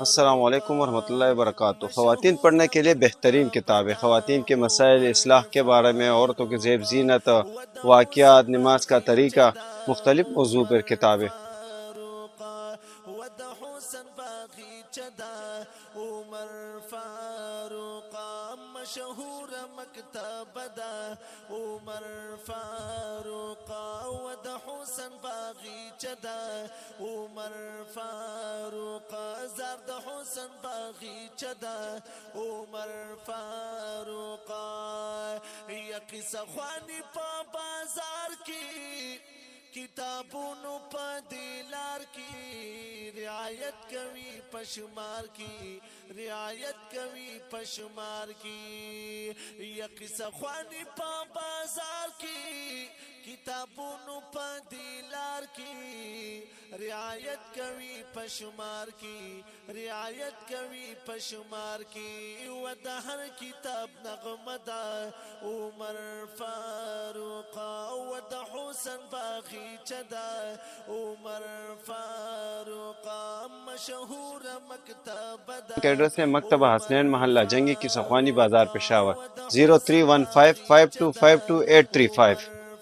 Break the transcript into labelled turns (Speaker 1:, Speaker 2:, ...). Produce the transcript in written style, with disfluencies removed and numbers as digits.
Speaker 1: अस्सलाम वालेकुम वरहमतुल्लाहि वबरकातुहू। ख़वातीन पढ़ने के लिए बेहतरीन किताब है। ख़वातीन के मसाइल, इस्लाह के बारे में, औरतों के ज़ेब ज़ीनत, वाक़यात, नमाज का तरीका, मुख्तलिफ मौज़ू पर किताब है। मशहूर मकतबदा उमर फारूका वद हुसन बागीचदा उमर फारूका ज़र्द हुसन बागीचदा उमर फारूका यकी सख्वानी पा बाजार की किताबों पर दिलार की रियायत कवि पशुमार की रियायत कवि पशुमार की यकी सख्वानी पा बाजार की किताबों पर दिलार की रियायत कवि पशुमार की रियायत कवि पशुमार की वदहर किताब नगमदा उमर फारूका वद हुसन बागीचदा उमर फारूका मशहूर मकतबदा। एड्रेस है मकतबा हसनैन मोहल्ला जंगी की सख्वानी बाजार पेशावर 03155252 835।